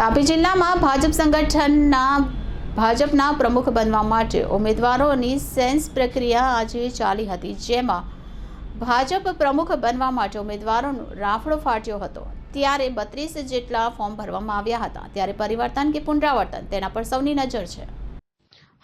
તાપી જિલ્લામાં ભાજપના પ્રમુખ બનવા માટે ઉમેદવારોની સેન્સ પ્રક્રિયા આજે ચાલી હતી, જેમાં ભાજપ પ્રમુખ બનવા માટે ઉમેદવારોનો રાફડો ફાટ્યો હતો। ત્યારે 32 જેટલા ફોર્મ ભરવામાં આવ્યા હતા। ત્યારે પરિવર્તન કે પુનરાવર્તન, તેના પર સૌની નજર છે।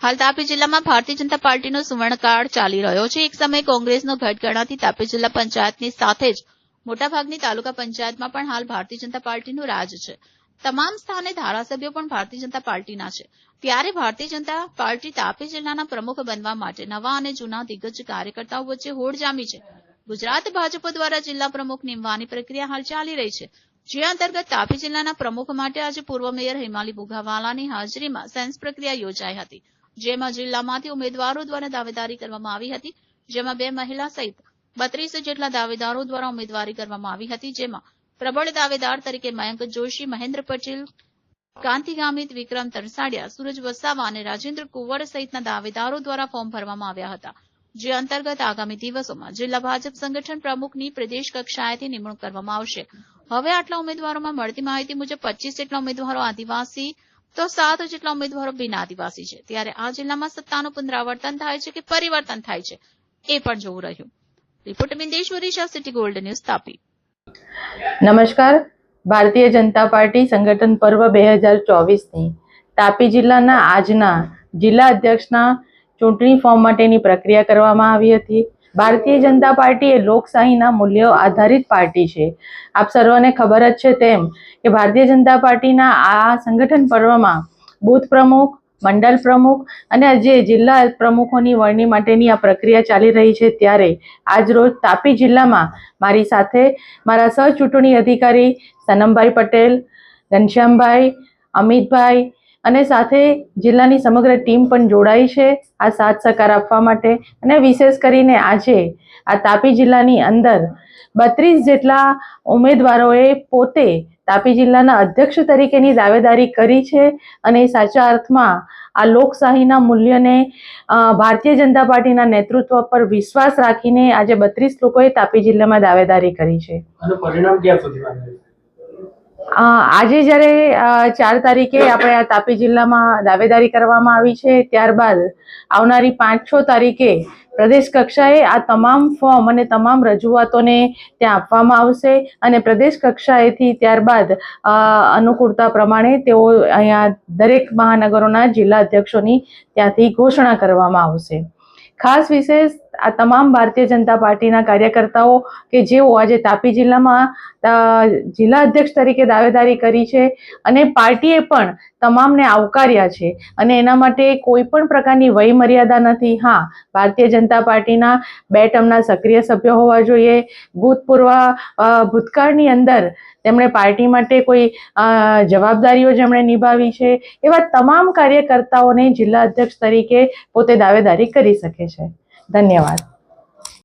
હાલ તાપી જિલ્લામાં ભારતીય જનતા પાર્ટીનો સુવર્ણકાળ ચાલી રહ્યો છે। એક સમયે કોંગ્રેસનો ગઢ ગણાતી તાપી જિલ્લા પંચાયતની સાથે જ મોટાભાગની તાલુકા પંચાયતમાં પણ હાલ ભારતીય જનતા પાર્ટીનું રાજ છે। તમામ સ્થાને ધારાસભ્યો પણ ભારતીય જનતા પાર્ટીના છે। ત્યારે ભારતીય જનતા પાર્ટી તાપી જિલ્લાના પ્રમુખ બનવા માટે નવા અને જૂના દિગ્ગજ કાર્યકર્તાઓ વચ્ચે હોડ જામી છે। ગુજરાત ભાજપ દ્વારા જિલ્લા પ્રમુખ નિમવાની પ્રક્રિયા હાલ ચાલી રહી છે, જે અંતર્ગત તાપી જિલ્લાના પ્રમુખ માટે આજે પૂર્વ મેયર હિમાલી બુઘાવાલાની હાજરીમાં સેન્સ પ્રક્રિયા યોજાઈ હતી, જેમાં જિલ્લામાંથી ઉમેદવારો દ્વારા દાવેદારી કરવામાં આવી હતી, જેમાં 2 મહિલા સહિત 32 જેટલા દાવેદારો દ્વારા ઉમેદવારી કરવામાં આવી હતી, જેમાં પ્રબળ દાવેદાર તરીકે મયંક જોશી, મહેન્દ્ર પટેલ, કાંતિ ગામિત, વિક્રમ તરસાડિયા, સૂરજ વસાવા અને રાજેન્દ્ર કુંવર સહિતના દાવેદારો દ્વારા ફોર્મ ભરવામાં આવ્યા હતા, જે અંતર્ગત આગામી દિવસોમાં જિલ્લા ભાજપ સંગઠન પ્રમુખની પ્રદેશ કક્ષાએથી નિમણૂક કરવામાં આવશે। હવે આટલા ઉમેદવારોમાં મળતી માહિતી મુજબ 25 જેટલા ઉમેદવારો આદિવાસી તો 7 જેટલા ઉમેદવારો બિન આદિવાસી છે। ત્યારે આ જિલ્લામાં સત્તાનું પુનરાવર્તન થાય છે કે પરિવર્તન થાય છે, એ પણ જોવું રહ્યું। Report Bindeshwari Shah, city gold news, Tapi. નમસ્કાર। ભારતીય જનતા પાર્ટી સંગઠન પર્વ 2024ની તાપી જિલ્લાના આજના જિલ્લા અધ્યક્ષના ચૂંટણી ફોર્મ માટેની પ્રક્રિયા કરવામાં આવી હતી। ભારતીય જનતા પાર્ટી એ લોકશાહીના મૂલ્યો આધારિત પાર્ટી છે। આપ સર્વને ખબર જ છે તેમ કે ભારતીય જનતા પાર્ટીના આ સંગઠન પર્વમાં બૂથ પ્રમુખ, મંડળ પ્રમુખ અને આજે જિલ્લા પ્રમુખોની વરણી માટેની આ પ્રક્રિયા ચાલી રહી છે। ત્યારે આજ રોજ તાપી જિલ્લામાં મારી સાથે મારા સહચૂંટણી અધિકારી સનમભાઈ પટેલ, ઘનશ્યામભાઈ, અમિતભાઈ અને સાથે જિલ્લાની સમગ્ર ટીમ પણ જોડાઈ છે આ સાથ સહકાર આપવા માટે। અને વિશેષ કરીને આજે આ તાપી જિલ્લાની અંદર 32 જેટલા ઉમેદવારોએ પોતે તાપી જિલ્લાના અધ્યક્ષ તરીકેની દાવેદારી કરી છે અને સાચા અર્થમાં આ લોકશાહીના મૂલ્યને ભારતીય જનતા પાર્ટીના નેતૃત્વ પર વિશ્વાસ રાખીને આજે 32 લોકોએ તાપી જિલ્લામાં દાવેદારી કરી છે। આનું પરિણામ ક્યાં સુધી આવે? આજે જ્યારે 4 તારીખે આપણે આ તાપી જિલ્લામાં દાવેદારી કરવામાં આવી છે, ત્યારબાદ આવનારી 5-6 તારીખે પ્રદેશ કક્ષાએ આ તમામ ફોર્મ અને તમામ રજૂઆતોને ત્યાં આપવામાં આવશે અને પ્રદેશ કક્ષાએથી ત્યારબાદ અનુકૂળતા પ્રમાણે તેઓ અહીંયા દરેક મહાનગરોના જિલ્લા અધ્યક્ષોની ત્યાંથી ઘોષણા કરવામાં આવશે। ખાસ વિશેષ આ તમામ ભારતીય જનતા પાર્ટીના કાર્યકર્તાઓ કે જેઓ આજે તાપી જિલ્લામાં જિલ્લા અધ્યક્ષ તરીકે દાવેદારી કરી છે અને પાર્ટીએ પણ તમામને આવકાર્યા છે અને એના માટે કોઈ પણ પ્રકારની વય મર્યાદા નથી। હા, ભારતીય જનતા પાર્ટીના 2 ટર્મના સક્રિય સભ્યો હોવા જોઈએ, ભૂતકાળની અંદર તેમણે પાર્ટી માટે કોઈ જવાબદારીઓ જેમણે નિભાવી છે, એવા તમામ કાર્યકર્તાઓને જિલ્લા અધ્યક્ષ તરીકે પોતે દાવેદારી કરી શકે છે। ધન્યવાદ।